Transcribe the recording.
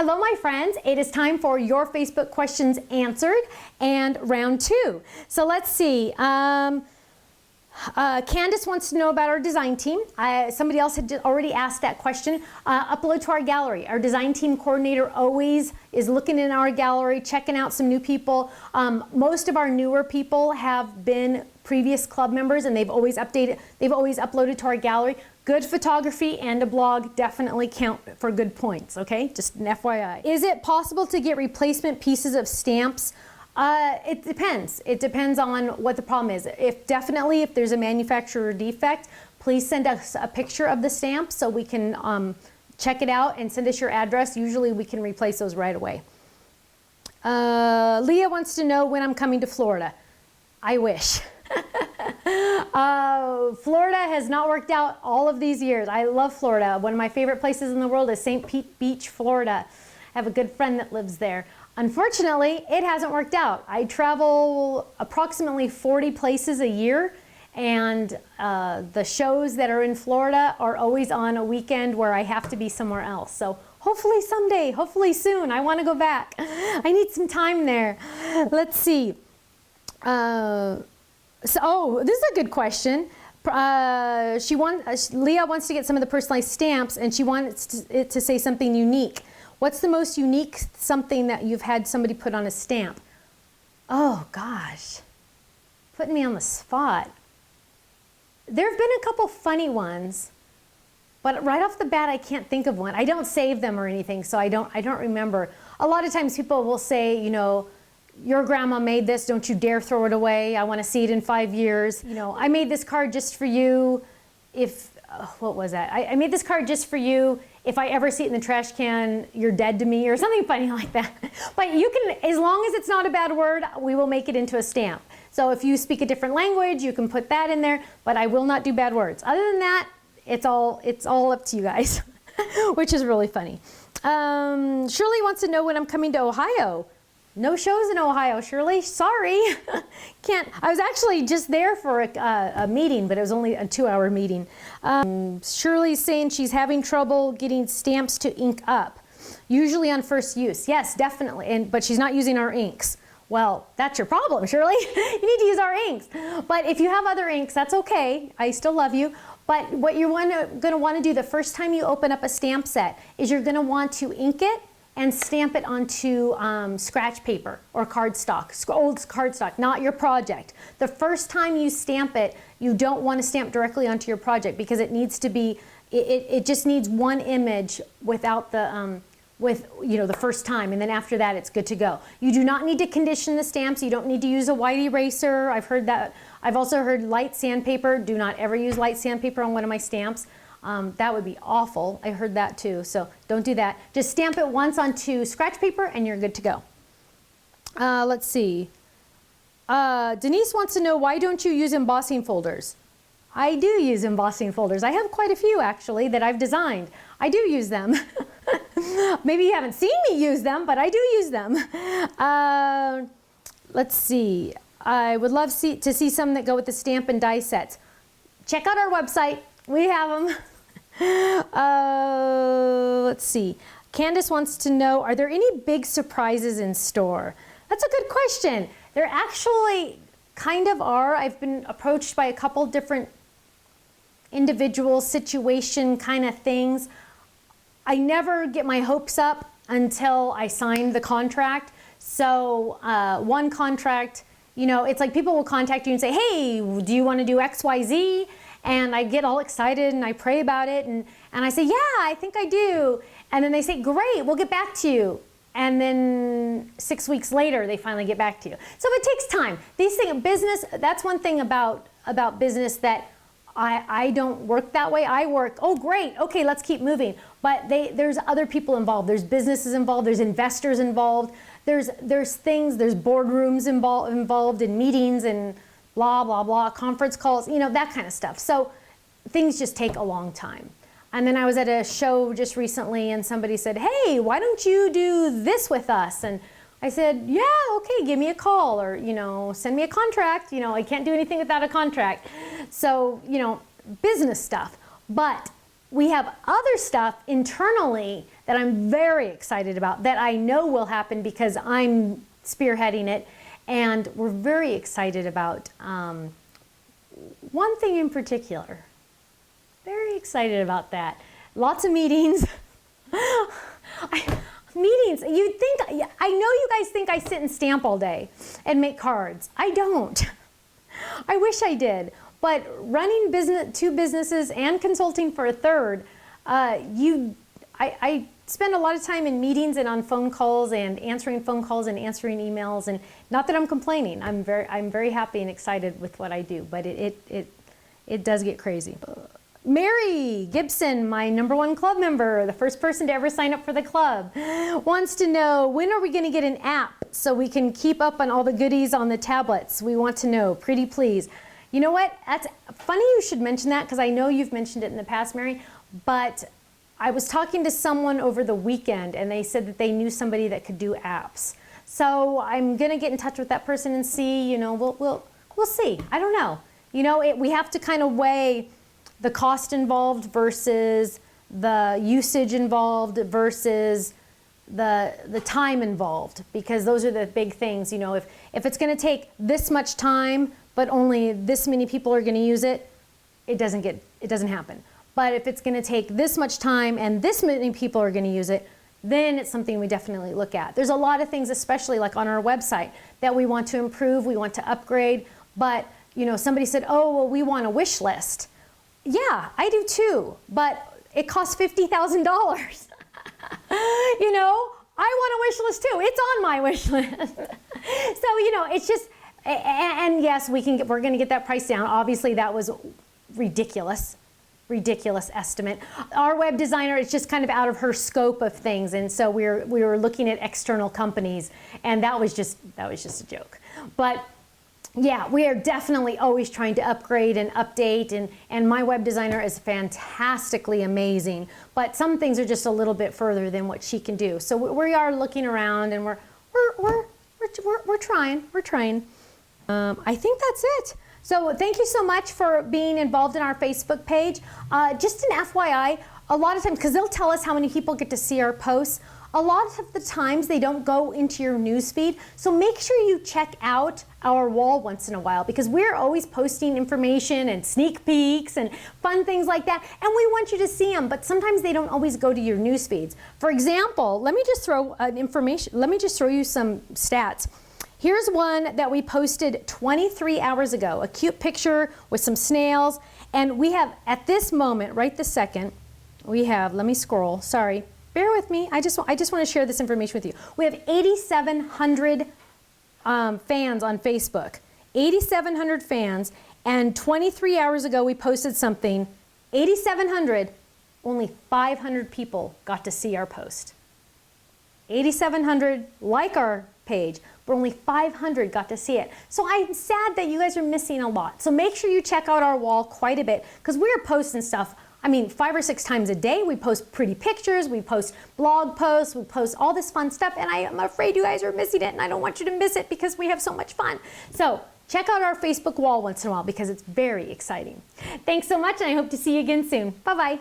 Hello, my friends. It is time for your Facebook questions answered and round 2. So let's see. Candace wants to know about our design team. Somebody else had already asked that question. Upload to our gallery. Our design team coordinator always is looking in our gallery, checking out some new people. Most of our newer people have been previous club members, and they've always uploaded to our gallery. Good photography and a blog definitely count for good points, okay? Just an FYI. Is it possible to get replacement pieces of stamps? It depends. It depends on what the problem is. If there's a manufacturer defect, please send us a picture of the stamp so we can check it out and send us your address. Usually we can replace those right away. Leah wants to know when I'm coming to Florida. I wish. Florida has not worked out all of these years. I love Florida. One of my favorite places in the world is St. Pete Beach, Florida. I have a good friend that lives there. Unfortunately, it hasn't worked out. I travel approximately 40 places a year, and the shows that are in Florida are always on a weekend where I have to be somewhere else. So hopefully someday, hopefully soon, I want to go back. I need some time there. Let's see. Oh, this is a good question. Leah wants to get some of the personalized stamps, and she wants it to say something unique. What's the most unique something that you've had somebody put on a stamp? Oh gosh, putting me on the spot. There have been a couple funny ones, but right off the bat I can't think of one. I don't save them or anything, so I don't remember. A lot of times people will say, you know, your grandma made this, don't you dare throw it away. I want to see it in 5 years. You know, I made this card just for you. What was that? I made this card just for you. If I ever see it in the trash can, you're dead to me, or something funny like that. But you can, as long as it's not a bad word, we will make it into a stamp. So if you speak a different language, you can put that in there, but I will not do bad words. Other than that, it's all up to you guys, which is really funny. Shirley wants to know when I'm coming to Ohio. No shows in Ohio, Shirley. Sorry. Can't. I was actually just there for a meeting, but it was only a 2-hour meeting. Shirley's saying she's having trouble getting stamps to ink up, usually on first use. Yes, definitely. But she's not using our inks. Well, that's your problem, Shirley. You need to use our inks. But if you have other inks, that's okay. I still love you. But what you're going to want to do the first time you open up a stamp set is you're going to want to ink it and stamp it onto scratch paper or cardstock, old cardstock, not your project. The first time you stamp it, you don't want to stamp directly onto your project because it needs to be, it just needs one image without the, the first time, and then after that it's good to go. You do not need to condition the stamps. You don't need to use a white eraser. I've heard that. I've also heard light sandpaper. Do not ever use light sandpaper on one of my stamps. That would be awful. I heard that too, so don't do that. Just stamp it once onto scratch paper and you're good to go. Let's see. Denise wants to know, why don't you use embossing folders? I do use embossing folders. I have quite a few actually that I've designed. I do use them. Maybe you haven't seen me use them, but I do use them. Let's see. I would love to see some that go with the stamp and die sets. Check out our website. We have them. Let's see. Candace wants to know, are there any big surprises in store? That's a good question. There actually kind of are. I've been approached by a couple different individual situation kind of things. I never get my hopes up until I sign the contract. So one contract, you know, it's like people will contact you and say, hey, do you want to do XYZ? And I get all excited and I pray about it and I say, yeah, I think I do. And then they say, great, we'll get back to you. And then 6 weeks later, they finally get back to you. So it takes time. These things, business, that's one thing about business that I don't work that way. I work, oh great, okay, let's keep moving. But there's other people involved. There's businesses involved, there's investors involved, there's boardrooms involved in meetings and blah, blah, blah, conference calls, you know, that kind of stuff. So things just take a long time. And then I was at a show just recently and somebody said, hey, why don't you do this with us? And I said, yeah, okay, give me a call or, you know, send me a contract. You know, I can't do anything without a contract. So, you know, business stuff. But we have other stuff internally that I'm very excited about that I know will happen because I'm spearheading it. And we're very excited about one thing in particular. Very excited about that. Lots of meetings. Meetings, you'd think, I know you guys think I sit and stamp all day and make cards. I don't. I wish I did. But running two businesses and consulting for a third, I spend a lot of time in meetings and on phone calls and answering phone calls and answering emails. And not that I'm complaining. I'm very happy and excited with what I do. But it does get crazy. Mary Gibson, my #1 club member, the first person to ever sign up for the club, wants to know, when are we going to get an app so we can keep up on all the goodies on the tablets? We want to know, pretty please. You know what? That's funny you should mention that, because I know you've mentioned it in the past, Mary, but I was talking to someone over the weekend and they said that they knew somebody that could do apps. So I'm going to get in touch with that person and see, you know, we'll see. I don't know. You know, we have to kind of weigh the cost involved versus the usage involved versus the time involved, because those are the big things. You know, if it's going to take this much time but only this many people are going to use it, it doesn't happen. But if it's going to take this much time and this many people are going to use it, then it's something we definitely look at. There's a lot of things, especially like on our website, that we want to improve, we want to upgrade, but you know, somebody said, oh, well, we want a wish list. Yeah, I do too, but it costs $50,000. You know, I want a wish list too. It's on my wish list. So, you know, it's just, and yes, we're going to get that price down. Obviously, that was ridiculous estimate. Our web designer is just kind of out of her scope of things, and so we were looking at external companies, and that was just a joke. But yeah, we are definitely always trying to upgrade and update, and my web designer is fantastically amazing, but some things are just a little bit further than what she can do. So we are looking around, and we're trying. I think that's it. So thank you so much for being involved in our Facebook page. Just an FYI, a lot of times, because they'll tell us how many people get to see our posts, a lot of the times they don't go into your newsfeed. So make sure you check out our wall once in a while, because we're always posting information and sneak peeks and fun things like that, and we want you to see them, but sometimes they don't always go to your news feeds. For example, let me just throw you some stats. Here's one that we posted 23 hours ago, a cute picture with some snails, and we have, at this moment, right this second, we have, let me scroll, sorry, bear with me, I just want to share this information with you. We have 8,700 fans on Facebook, 8,700 fans, and 23 hours ago we posted something, 8,700, only 500 people got to see our post. 8,700 like our page, but only 500 got to see it. So I'm sad that you guys are missing a lot. So make sure you check out our wall quite a bit, because we're posting stuff, I mean, 5 or 6 times a day. We post pretty pictures, we post blog posts, we post all this fun stuff, and I'm afraid you guys are missing it, and I don't want you to miss it because we have so much fun. So check out our Facebook wall once in a while, because it's very exciting. Thanks so much, and I hope to see you again soon. Bye-bye.